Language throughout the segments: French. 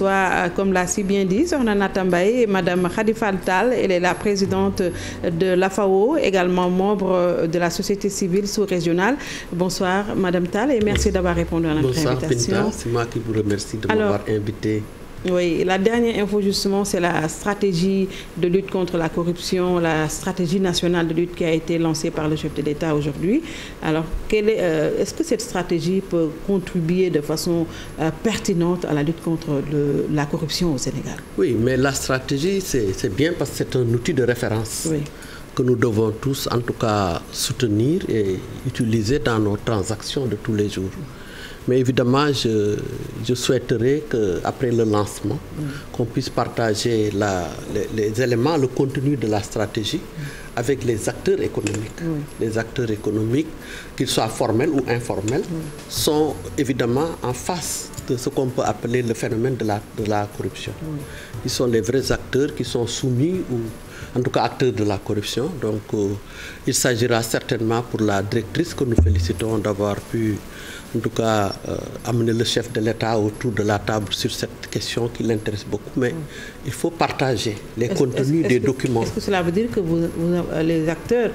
reçoit, comme l'a si bien dit Sokhna Nata Mbaye, Madame Khady Fall Tall. Elle est la présidente de l'AFAO, également membre de la société civile sous-régionale. Bonsoir Madame Tall et merci d'avoir répondu à notre invitation. Bonsoir Binta, c'est moi qui vous remercie de m'avoir invité. Oui, la dernière info justement, c'est la stratégie de lutte contre la corruption, la stratégie nationale de lutte qui a été lancée par le chef de l'État aujourd'hui. Alors, est-ce que cette stratégie peut contribuer de façon pertinente à la lutte contre la corruption au Sénégal? Oui, mais la stratégie, c'est bien parce que c'est un outil de référence que nous devons tous, en tout cas, soutenir et utiliser dans nos transactions de tous les jours. Mais évidemment, je souhaiterais qu'après le lancement, qu'on puisse partager les éléments, le contenu de la stratégie avec les acteurs économiques. Les acteurs économiques, qu'ils soient formels ou informels, sont évidemment en face de ce qu'on peut appeler le phénomène de la corruption. Ils sont les vrais acteurs qui sont soumis ou en tout cas acteurs de la corruption. Donc il s'agira certainement pour la directrice que nous félicitons d'avoir pu en tout cas amener le chef de l'État autour de la table sur cette question qui l'intéresse beaucoup. Mais il faut partager les contenus des documents. Est-ce que cela veut dire que les acteurs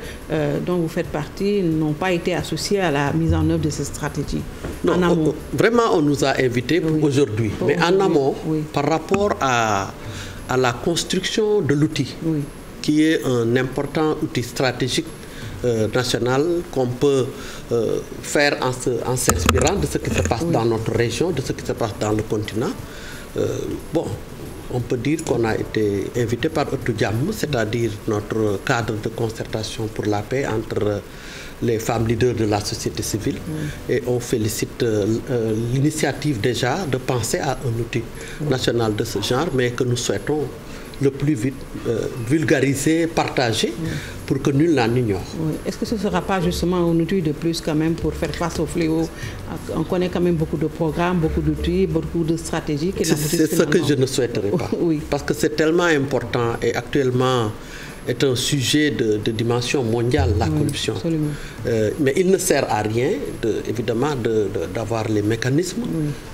dont vous faites partie n'ont pas été associés à la mise en œuvre de cette stratégie? Non, en amont. Vraiment on nous a invités aujourd'hui. Mais en amont, par rapport à la construction de l'outil, qui est un important outil stratégique national qu'on peut faire en s'inspirant de ce qui se passe dans notre région, de ce qui se passe dans le continent. On peut dire qu'on a été invité par Otudjam, c'est-à-dire notre cadre de concertation pour la paix entre les femmes leaders de la société civile. Et on félicite l'initiative déjà de penser à un outil national de ce genre, mais que nous souhaitons le plus vite vulgariser, partager, pour que nul n'en ignore. Est-ce que ce ne sera pas justement un outil de plus quand même pour faire face au fléau? On connaît quand même beaucoup de programmes, beaucoup d'outils, beaucoup de stratégies. C'est ce que je ne souhaiterais pas. Parce que c'est tellement important et actuellement est un sujet de dimension mondiale, la corruption. Mais il ne sert à rien, évidemment, d'avoir les mécanismes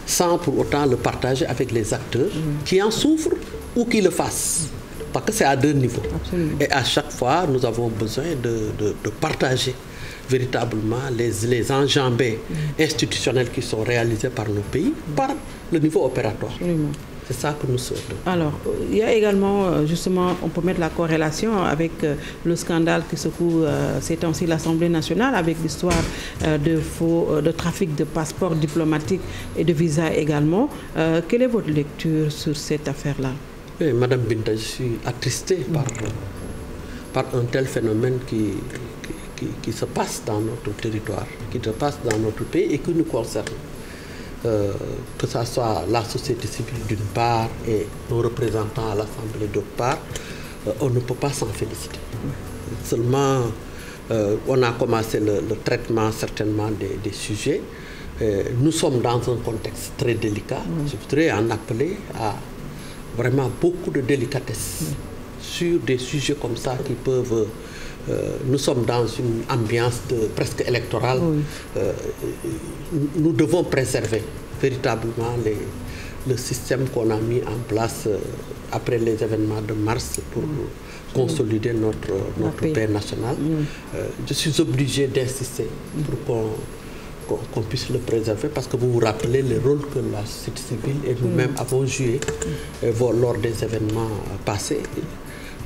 sans pour autant le partager avec les acteurs qui en souffrent ou qui le fassent. Parce que c'est à deux niveaux. Et à chaque fois, nous avons besoin de partager véritablement les enjambées institutionnelles qui sont réalisées par nos pays, par le niveau opératoire. C'est ça que nous souhaitons. Alors, il y a également, justement, on peut mettre la corrélation avec le scandale qui secoue ces temps-ci l'Assemblée nationale, avec l'histoire de trafic de passeports diplomatiques et de visas également. Quelle est votre lecture sur cette affaire-là? Madame Binta, je suis attristé par un tel phénomène qui se passe dans notre territoire, qui se passe dans notre pays et qui nous concerne. Que ce soit la société civile d'une part et nos représentants à l'Assemblée d'autre part, on ne peut pas s'en féliciter. Seulement, on a commencé le traitement certainement des sujets. Nous sommes dans un contexte très délicat. Je voudrais en appeler à vraiment beaucoup de délicatesse sur des sujets comme ça qui peuvent... nous sommes dans une ambiance presque électorale. Nous devons préserver véritablement le système qu'on a mis en place après les événements de mars pour consolider notre paix nationale. Je suis obligé d'insister pour qu'on puisse le préserver, parce que vous vous rappelez le rôle que la société civile et nous-mêmes avons joué lors des événements passés.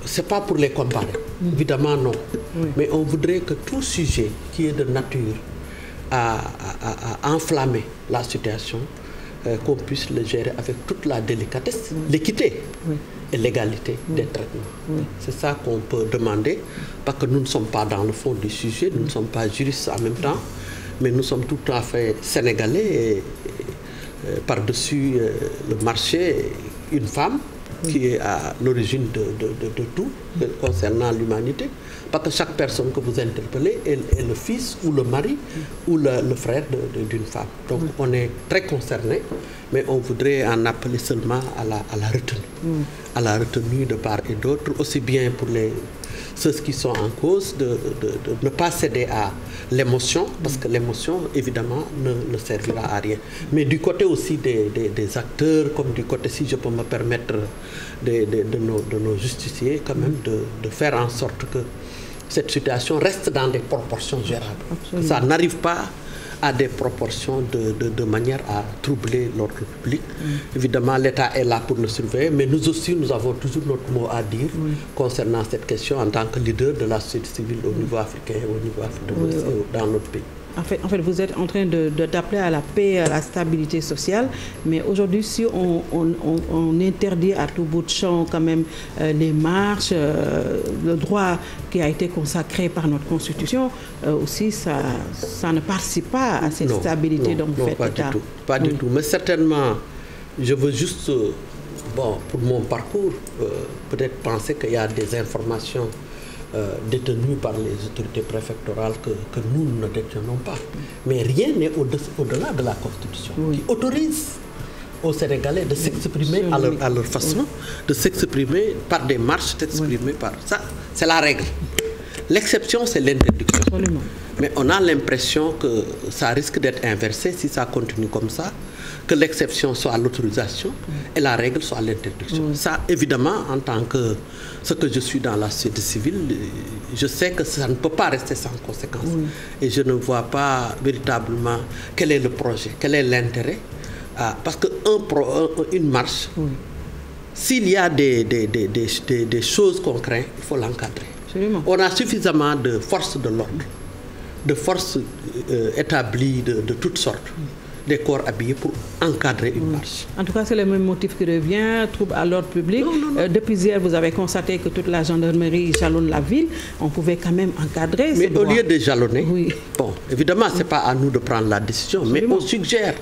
Ce n'est pas pour les comparer, évidemment non. Mais on voudrait que tout sujet qui est de nature à enflammer la situation, qu'on puisse le gérer avec toute la délicatesse, l'équité et l'égalité des traitements. C'est ça qu'on peut demander, parce que nous ne sommes pas dans le fond du sujet, nous ne sommes pas juristes en même temps, mais nous sommes tout à fait sénégalais et par-dessus le marché, une femme qui est à l'origine de tout concernant l'humanité, parce que chaque personne que vous interpellez est le fils ou le mari ou le frère d'une femme. Donc on est très concernés, mais on voudrait en appeler seulement à la retenue. À la retenue de part et d'autre, aussi bien pour ceux qui sont en cause de ne pas céder à l'émotion, parce que l'émotion, évidemment, ne servira à rien. Mais du côté aussi des acteurs, comme du côté, si je peux me permettre, de nos justiciers, quand même, de faire en sorte que cette situation reste dans des proportions gérables. Que ça n'arrive pas à des proportions de manière à troubler l'ordre public. Évidemment, l'État est là pour le surveiller, mais nous aussi, nous avons toujours notre mot à dire concernant cette question en tant que leader de la société civile au niveau africain et au niveau africain dans notre pays. En fait, vous êtes en train d'appeler à la paix, à la stabilité sociale, mais aujourd'hui, si on interdit à tout bout de champ quand même les marches, le droit qui a été consacré par notre Constitution, aussi, ça ne participe pas à cette stabilité dont vous faites état. Pas du tout. Mais certainement, je veux juste, pour mon parcours, peut-être penser qu'il y a des informations détenues par les autorités préfectorales que nous ne détenons pas. Mais rien n'est au-delà de la Constitution qui autorise aux Sénégalais de s'exprimer à leur façon, de s'exprimer par des marches, d'exprimer par ça. C'est la règle. L'exception, c'est l'interdiction. Mais on a l'impression que ça risque d'être inversé si ça continue comme ça, que l'exception soit l'autorisation et la règle soit l'interdiction. Ça, évidemment, en tant que ce que je suis dans la société civile, je sais que ça ne peut pas rester sans conséquence. Et je ne vois pas véritablement quel est le projet, quel est l'intérêt. Parce qu'une marche, s'il y a des choses qu'on craint, il faut l'encadrer. On a suffisamment de forces de l'ordre, de forces établies de toutes sortes, des corps habillés pour encadrer une marche. En tout cas, c'est le même motif qui revient, trouble à l'ordre public. Non. Depuis hier, vous avez constaté que toute la gendarmerie jalonne la ville. On pouvait quand même encadrer. Mais au lieu de jalonner, bon, évidemment, ce n'est pas à nous de prendre la décision, mais on suggère.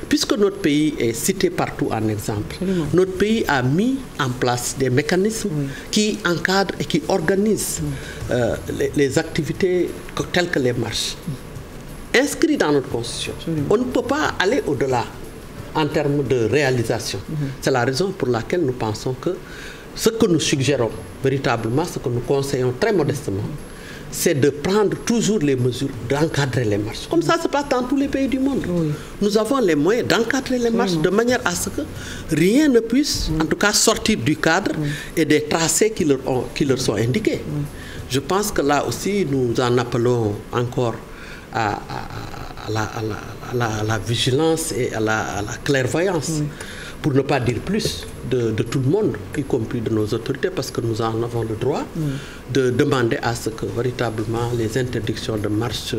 Puisque notre pays est cité partout en exemple, notre pays a mis en place des mécanismes qui encadrent et qui organisent les activités telles que les marches. Inscrits dans notre Constitution. On ne peut pas aller au-delà en termes de réalisation. C'est la raison pour laquelle nous pensons que ce que nous suggérons véritablement, ce que nous conseillons très modestement, c'est de prendre toujours les mesures d'encadrer les marches. Comme ça se passe dans tous les pays du monde. Nous avons les moyens d'encadrer les marches de manière à ce que rien ne puisse, en tout cas, sortir du cadre et des tracés qui leur sont indiqués. Je pense que là aussi, nous en appelons encore à la vigilance et à la clairvoyance, pour ne pas dire plus, de tout le monde, y compris de nos autorités, parce que nous en avons le droit de demander à ce que véritablement les interdictions de marche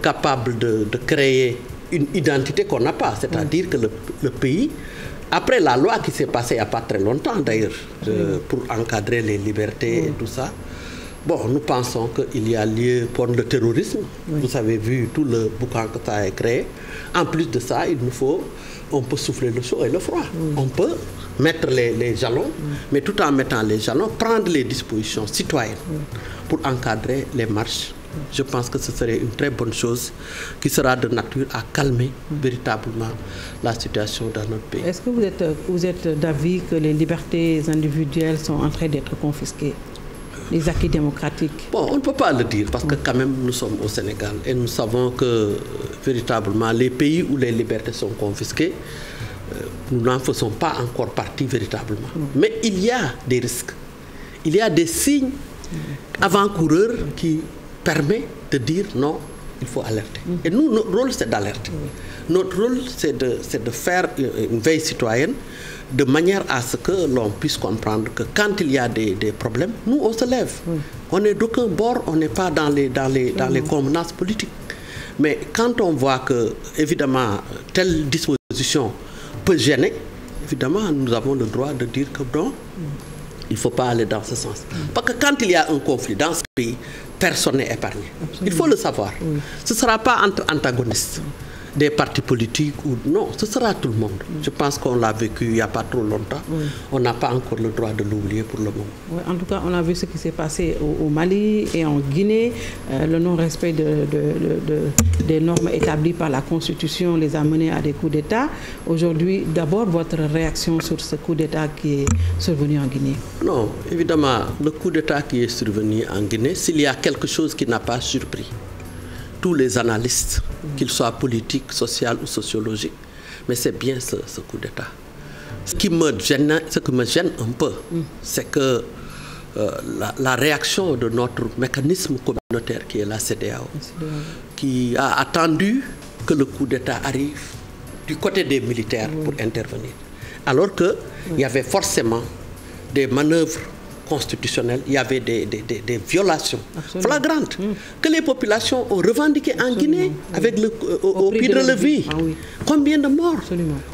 capables de créer une identité qu'on n'a pas, c'est-à-dire que le pays, après la loi qui s'est passée il n'y a pas très longtemps d'ailleurs, pour encadrer les libertés et tout ça, bon, nous pensons qu'il y a lieu pour le terrorisme. Vous avez vu tout le boucan que ça a créé. En plus de ça, on peut souffler le chaud et le froid. On peut mettre les jalons, mais tout en mettant les jalons, prendre les dispositions citoyennes pour encadrer les marches. Je pense que ce serait une très bonne chose qui sera de nature à calmer véritablement la situation dans notre pays. Est-ce que vous êtes d'avis que les libertés individuelles sont en train d'être confisquées? Les acquis démocratiques? Bon, on ne peut pas le dire parce que quand même nous sommes au Sénégal et nous savons que véritablement les pays où les libertés sont confisquées, nous n'en faisons pas encore partie véritablement. Mais il y a des risques. Il y a des signes avant-coureurs qui permettent de dire non, il faut alerter. Et nous, notre rôle, c'est d'alerter. Notre rôle, c'est de faire une veille citoyenne de manière à ce que l'on puisse comprendre que quand il y a des problèmes, nous, on se lève. On n'est d'aucun bord, on n'est pas dans les convenances politiques. Mais quand on voit que, évidemment, telle disposition peut gêner, évidemment, nous avons le droit de dire que non, il ne faut pas aller dans ce sens. Parce que quand il y a un conflit dans ce pays, personne n'est épargné. Il faut le savoir. Ce ne sera pas entre antagonistes. des partis politiques ou non, ce sera tout le monde. Je pense qu'on l'a vécu il n'y a pas trop longtemps. On n'a pas encore le droit de l'oublier pour le moment. Oui, en tout cas, on a vu ce qui s'est passé au Mali et en Guinée. Le non-respect des normes établies par la Constitution les a menés à des coups d'État. Aujourd'hui, d'abord, votre réaction sur ce coup d'État qui est survenu en Guinée? Non, évidemment, le coup d'État qui est survenu en Guinée, s'il y a quelque chose qui n'a pas surpris tous les analystes, qu'ils soient politiques, sociaux ou sociologiques, mais c'est bien ce coup d'État. Ce qui me gêne un peu, c'est que la réaction de notre mécanisme communautaire qui est la CEDEAO, qui a attendu que le coup d'État arrive du côté des militaires pour intervenir. Alors qu'il y avait forcément des manœuvres constitutionnelles, il y avait des violations flagrantes que les populations ont revendiquées en Guinée avec au prix de la vie. Combien de morts?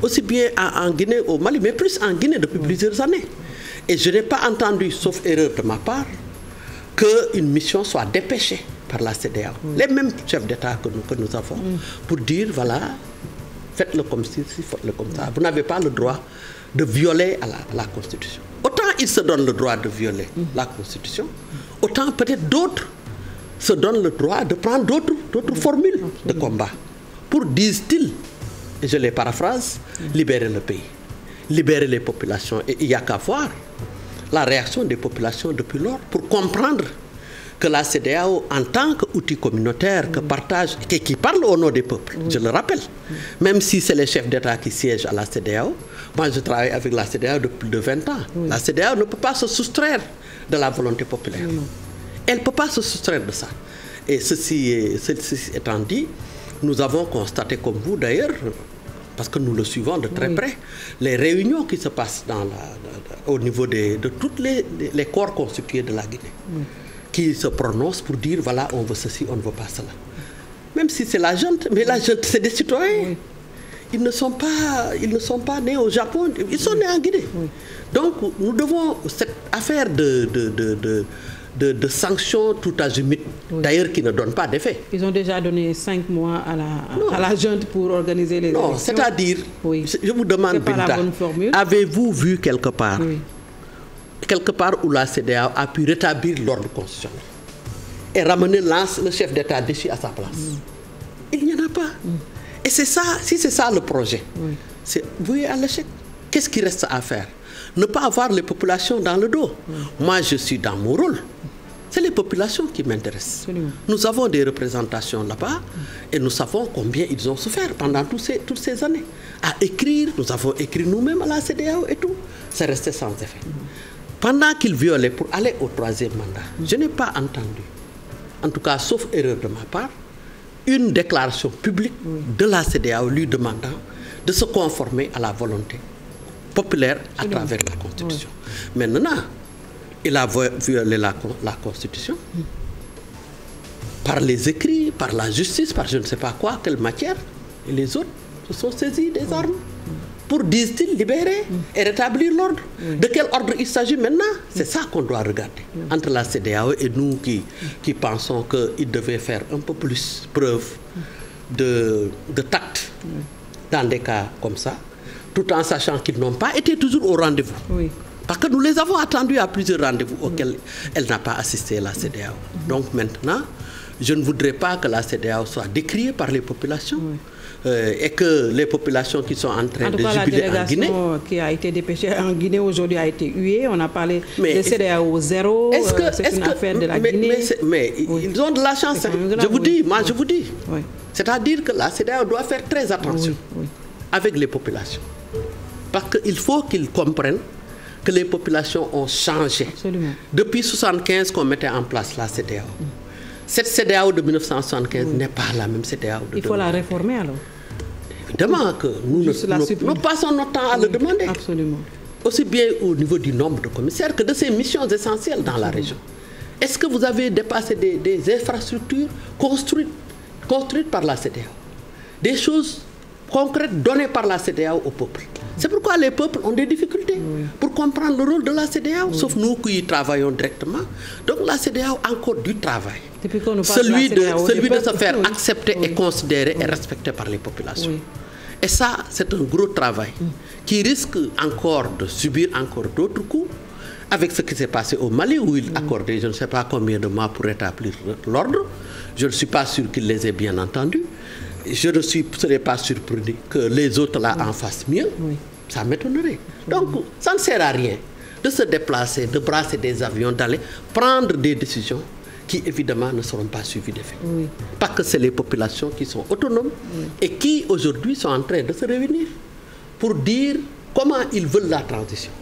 Aussi bien en Guinée, au Mali, mais plus en Guinée depuis plusieurs années. Et je n'ai pas entendu, sauf erreur de ma part, qu'une mission soit dépêchée par la CEDEAO. Les mêmes chefs d'État que nous avons, pour dire, voilà, faites-le comme ci, faites-le comme ça. Vous n'avez pas le droit de violer la Constitution. Autant ils se donnent le droit de violer la Constitution, autant peut-être d'autres se donnent le droit de prendre d'autres formules de combat pour, disent-ils, et je les paraphrase, libérer le pays, libérer les populations. Et il n'y a qu'à voir la réaction des populations depuis lors pour comprendre que la CEDEAO, en tant qu'outil communautaire que partage, qui parle au nom des peuples, je le rappelle, même si c'est les chefs d'État qui siègent à la CEDEAO, moi je travaille avec la CEDEAO depuis plus de 20 ans. La CEDEAO ne peut pas se soustraire de la volonté populaire. Elle ne peut pas se soustraire de ça. Et ceci étant dit, nous avons constaté, comme vous d'ailleurs, parce que nous le suivons de très près, les réunions qui se passent au niveau de tous les corps constitués de la Guinée, qui se prononcent pour dire, voilà, on veut ceci, on ne veut pas cela. Même si c'est la junte, mais la junte, c'est des citoyens. Ils ne sont pas nés au Japon, ils sont nés en Guinée. Donc, nous devons, cette affaire de sanctions tout azimut, d'ailleurs qui ne donnent pas d'effet. Ils ont déjà donné 5 mois à la junte pour organiser les élections. Non, c'est-à-dire, je vous demande, Binta, avez-vous vu quelque part où la CEDEAO a pu rétablir l'ordre constitutionnel et ramener le chef d'État déchu à sa place? Il n'y en a pas. Et c'est ça, si c'est ça le projet, c'est voué à l'échec. Qu'est-ce qui reste à faire? Ne pas avoir les populations dans le dos. Moi, je suis dans mon rôle. C'est les populations qui m'intéressent. Nous avons des représentations là-bas et nous savons combien ils ont souffert pendant toutes ces années. À écrire, nous avons écrit nous-mêmes à la CEDEAO et tout. C'est resté sans effet. Pendant qu'ils violaient pour aller au 3e mandat, je n'ai pas entendu, en tout cas sauf erreur de ma part, une déclaration publique de la CEDEAO lui demandant de se conformer à la volonté populaire à travers la Constitution. Maintenant, il a violé la Constitution par les écrits, par la justice, par je ne sais pas quoi, quelle matière, et les autres se sont saisis des armes pour, disent-ils, libérer et rétablir l'ordre. De quel ordre il s'agit maintenant? C'est ça qu'on doit regarder. Entre la CEDEAO et nous qui pensons qu'il devait faire un peu plus preuve de tact dans des cas comme ça, tout en sachant qu'ils n'ont pas été toujours au rendez-vous. Parce que nous les avons attendus à plusieurs rendez-vous auxquels elle n'a pas assisté, la CEDEAO. Donc maintenant, je ne voudrais pas que la CEDEAO soit décriée par les populations. Et que les populations qui sont en train de jubiler en Guinée... La délégation qui a été dépêchée en Guinée aujourd'hui a été huée. On a parlé de CEDEAO zéro. C'est une affaire de la Guinée. Mais ils ont de la chance. Je vous dis, moi je vous dis. C'est-à-dire que la CEDEAO doit faire très attention avec les populations. Parce qu'il faut qu'ils comprennent que les populations ont changé. Depuis 1975 qu'on mettait en place la CEDEAO. Cette CEDEAO de 1975 n'est pas la même CEDEAO de 2020. Il faut la réformer alors? Évidemment que nous passons notre temps à le demander. Absolument. Aussi bien au niveau du nombre de commissaires que de ces missions essentielles dans la région. Est-ce que vous avez dépassé des infrastructures construites par la CEDEAO? Des choses concrètes données par la CEDEAO au peuple? C'est pourquoi les peuples ont des difficultés pour comprendre le rôle de la CEDEAO, sauf nous qui y travaillons directement. Donc la CEDEAO a encore du travail. Celui de se faire accepter et considérer et respecter par les populations. Et ça, c'est un gros travail qui risque encore de subir encore d'autres coups avec ce qui s'est passé au Mali où il accordait je ne sais pas combien de mois pour rétablir l'ordre. Je ne suis pas sûr qu'il les ait bien entendus. Je ne serais pas surpris que les autres là en fassent mieux. Ça m'étonnerait. Donc, ça ne sert à rien de se déplacer, de brasser des avions, d'aller prendre des décisions qui évidemment ne seront pas suivies d'effet. Parce que c'est les populations qui sont autonomes et qui aujourd'hui sont en train de se réunir pour dire comment ils veulent la transition.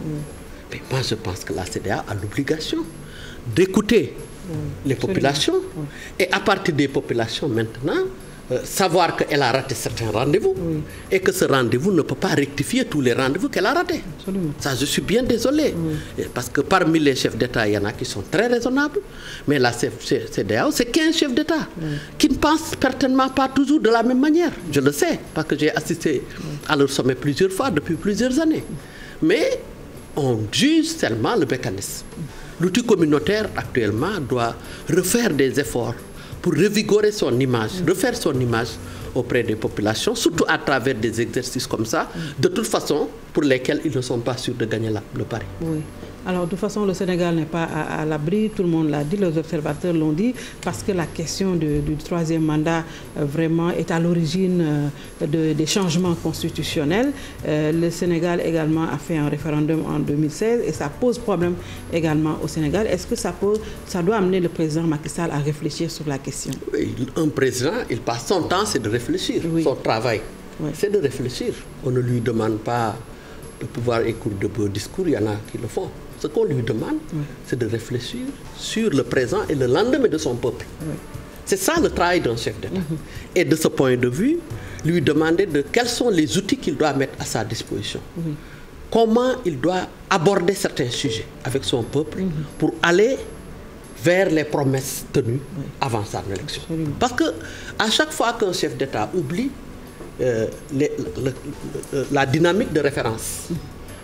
Mais moi je pense que la CEDEAO a l'obligation d'écouter les populations et à partir des populations maintenant savoir qu'elle a raté certains rendez-vous et que ce rendez-vous ne peut pas rectifier tous les rendez-vous qu'elle a ratés. Absolument. Ça, je suis bien désolé. Parce que parmi les chefs d'État, il y en a qui sont très raisonnables, mais la CEDEAO, c'est 15 chefs d'État qui ne pensent certainement pas toujours de la même manière. Je le sais, parce que j'ai assisté à leur sommet plusieurs fois depuis plusieurs années. Mais on juge seulement le mécanisme. L'outil communautaire, actuellement, doit refaire des efforts pour revigorer son image, refaire son image auprès des populations, surtout à travers des exercices comme ça, de toute façon, pour lesquels ils ne sont pas sûrs de gagner le pari. Oui. Alors, de toute façon, le Sénégal n'est pas à l'abri, tout le monde l'a dit, les observateurs l'ont dit, parce que la question du troisième mandat vraiment est à l'origine des changements constitutionnels. Le Sénégal également a fait un référendum en 2016 et ça pose problème également au Sénégal. Est-ce que ça doit amener le président Macky Sall à réfléchir sur la question? Oui, un président, il passe son temps, c'est de réfléchir. Son travail, c'est de réfléchir. On ne lui demande pas de pouvoir écouter de beaux discours, il y en a qui le font. Ce qu'on lui demande, c'est de réfléchir sur le présent et le lendemain de son peuple. C'est ça le travail d'un chef d'État. Et de ce point de vue, lui demander quels sont les outils qu'il doit mettre à sa disposition. Comment il doit aborder certains sujets avec son peuple pour aller vers les promesses tenues avant sa élection. Parce que à chaque fois qu'un chef d'État oublie la dynamique de référence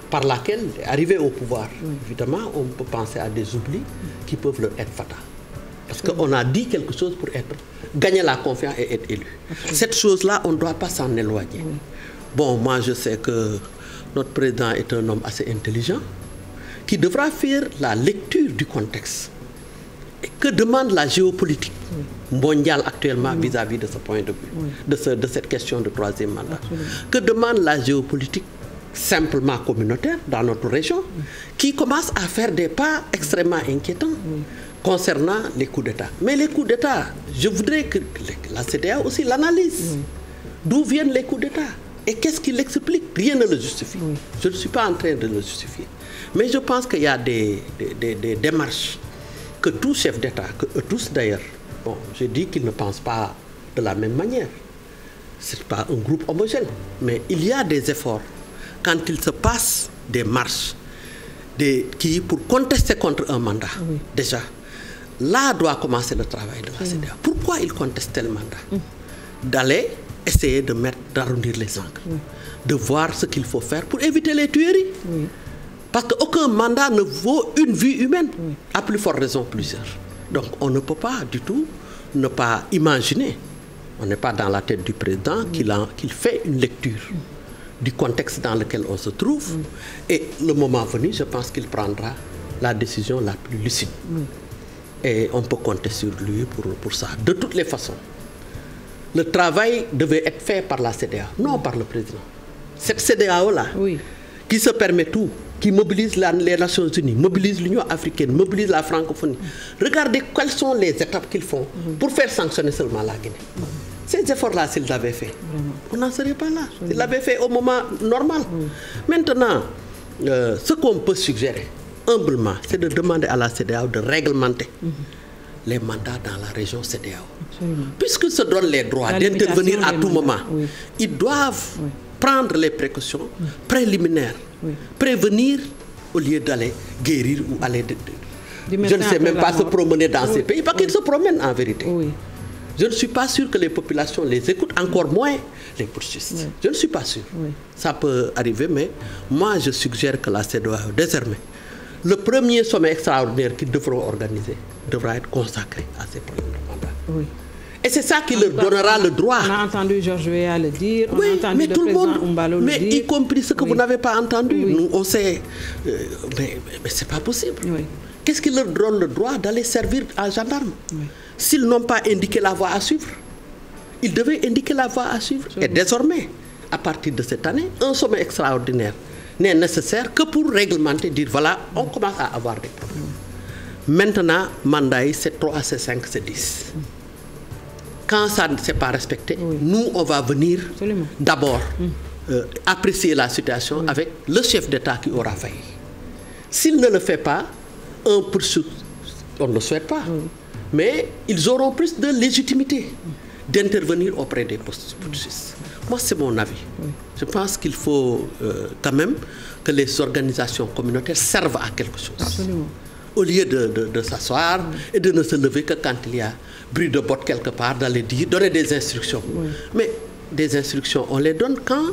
par laquelle, arrivé au pouvoir, évidemment, on peut penser à des oublis qui peuvent leur être fatals. Parce qu'on a dit quelque chose pour gagner la confiance et être élu. Cette chose-là, on ne doit pas s'en éloigner. Bon, moi, je sais que notre président est un homme assez intelligent qui devra faire la lecture du contexte. Et que demande la géopolitique mondiale actuellement vis-à-vis de ce point de vue, de cette question de troisième mandat? Que demande la géopolitique simplement communautaire dans notre région, qui commence à faire des pas extrêmement inquiétants concernant les coups d'État. Mais les coups d'État, je voudrais que la CEDEAO aussi l'analyse. D'où viennent les coups d'État? Et qu'est-ce qui l'explique? Rien ne le justifie. Je ne suis pas en train de le justifier. Mais je pense qu'il y a des démarches que tout chef d'État, que tous d'ailleurs, bon, je dis qu'ils ne pensent pas de la même manière. Ce n'est pas un groupe homogène. Mais il y a des efforts quand il se passe des marches pour contester contre un mandat. Déjà, là doit commencer le travail de la CEDEAO. Pourquoi il contestait le mandat? D'aller essayer d'arrondir les angles, de voir ce qu'il faut faire pour éviter les tueries. Parce qu'aucun mandat ne vaut une vie humaine, à plus forte raison plusieurs. Donc on ne peut pas du tout ne pas imaginer, on n'est pas dans la tête du président, qu'il fait une lecture du contexte dans lequel on se trouve, et le moment venu, je pense qu'il prendra la décision la plus lucide. Et on peut compter sur lui pour ça. De toutes les façons, le travail devait être fait par la CEDEAO, non par le président. Cette CEDEAO-là, qui se permet tout, qui mobilise les Nations Unies, mobilise l'Union africaine, mobilise la francophonie. Regardez quelles sont les étapes qu'ils font pour faire sanctionner seulement la Guinée. Ces efforts-là, s'ils l'avaient fait, on n'en serait pas là. S'ils l'avaient fait au moment normal. Maintenant, ce qu'on peut suggérer, humblement, c'est de demander à la CEDEAO de réglementer les mandats dans la région CEDEAO. Puisqu'ils se donnent les droits d'intervenir à tout moment, ils doivent prendre les précautions préliminaires, prévenir au lieu d'aller guérir ou aller... Je ne sais même pas se promener dans ces pays, parce qu'ils se promènent en vérité. Je ne suis pas sûr que les populations les écoutent, encore moins les putschistes. Oui. Je ne suis pas sûr. Oui. Ça peut arriver, mais moi je suggère que la CEDEAO, désormais, le premier sommet extraordinaire qu'ils devront organiser devra être consacré à ces problèmes de mandat. Oui. Et c'est ça qui leur donnera le droit. On a entendu Georges Weah le dire, on a entendu mais le tout président le monde, Oumbalo le dire. Mais y compris ce que vous n'avez pas entendu. Nous, on sait, mais c'est pas possible. Qu'est-ce qui leur donne le droit d'aller servir en gendarme? S'ils n'ont pas indiqué la voie à suivre, ils devaient indiquer la voie à suivre. Et désormais, à partir de cette année, un sommet extraordinaire n'est nécessaire que pour réglementer, dire voilà, on commence à avoir des problèmes. Maintenant, mandat, c'est 3, c'est 5, c'est 10. Quand ça ne s'est pas respecté, nous, on va venir d'abord apprécier la situation avec le chef d'État qui aura failli. S'il ne le fait pas, on ne le souhaite pas, mais ils auront plus de légitimité d'intervenir auprès des putschistes. Moi, c'est mon avis. Je pense qu'il faut quand même que les organisations communautaires servent à quelque chose. Absolument. Au lieu de s'asseoir et de ne se lever que quand il y a bruit de botte quelque part, d'aller dire, donner des instructions. Mais des instructions, on les donne quand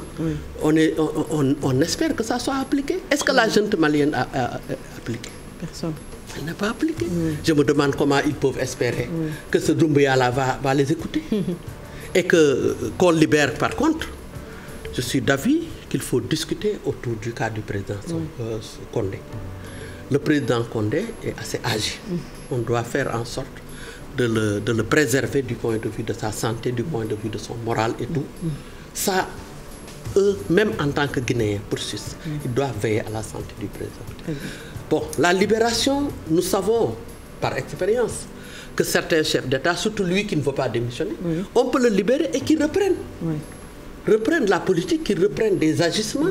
on espère que ça soit appliqué. Est-ce que la junte malienne a appliqué? Personne. Elle n'a pas appliqué. Je me demande comment ils peuvent espérer que ce Doumbouya-là va les écouter. Et qu'on libère par contre. Je suis d'avis qu'il faut discuter autour du cas du président Condé. Le président Condé est assez âgé. On doit faire en sorte de le préserver du point de vue de sa santé, du point de vue de son moral et tout. Ça, eux, même en tant que Guinéens, poursuivent. Ils doivent veiller à la santé du président. Bon, la libération, nous savons par expérience que certains chefs d'État, surtout lui qui ne veut pas démissionner, on peut le libérer et qu'il reprenne. Reprennent la politique, qu'ils reprennent des agissements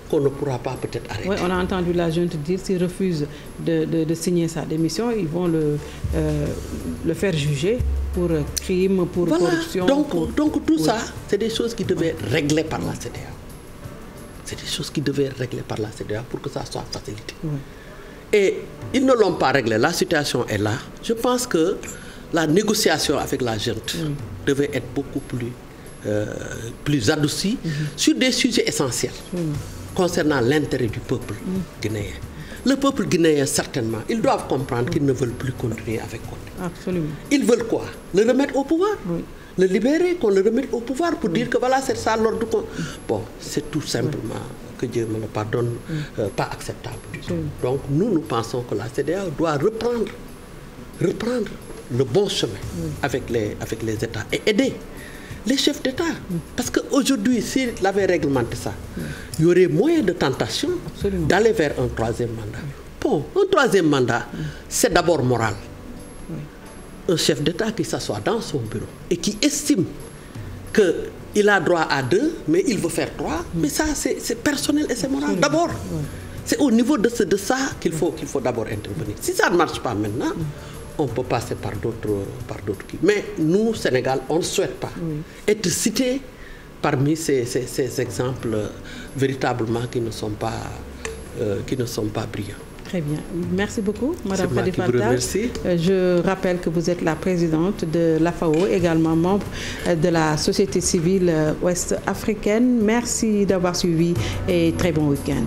qu'on ne pourra pas peut-être arrêter. Oui, on a entendu la junte dire s'il refuse de signer sa démission, ils vont le faire juger pour crime, pour corruption. Donc tout ça, c'est des choses qui devaient être réglées par la CEDEAO. C'est des choses qui devaient être réglées par la CEDEAO pour que ça soit facilité. Et ils ne l'ont pas réglé, la situation est là. Je pense que la négociation avec la junte devait être beaucoup plus adoucie sur des sujets essentiels concernant l'intérêt du peuple guinéen. Le peuple guinéen, certainement, ils doivent comprendre qu'ils ne veulent plus continuer avec Condé. Absolument. Ils veulent quoi? Le remettre au pouvoir? Le libérer, qu'on le remette au pouvoir pour dire que voilà, c'est ça l'ordre. Bon, c'est tout simplement, que Dieu me le pardonne, pas acceptable du tout. Donc nous pensons que la CEDEAO doit reprendre le bon chemin avec les États et aider les chefs d'État. Parce qu'aujourd'hui, s'il avait réglementé ça, il y aurait moins de tentation d'aller vers un troisième mandat. Bon, un troisième mandat, c'est d'abord moral. Un chef d'État qui s'assoit dans son bureau et qui estime qu'il a droit à 2, mais il veut faire 3, mais ça, c'est personnel et c'est moral. D'abord, c'est au niveau de ça qu'il faut d'abord intervenir. Si ça ne marche pas maintenant, on peut passer par d'autres qui. Mais nous, Sénégal, on ne souhaite pas être cité parmi ces exemples véritablement qui ne sont pas brillants. Très bien. Merci beaucoup, Madame Khady Fall. Je rappelle que vous êtes la présidente de l'AFAO, également membre de la société civile ouest-africaine. Merci d'avoir suivi et très bon week-end.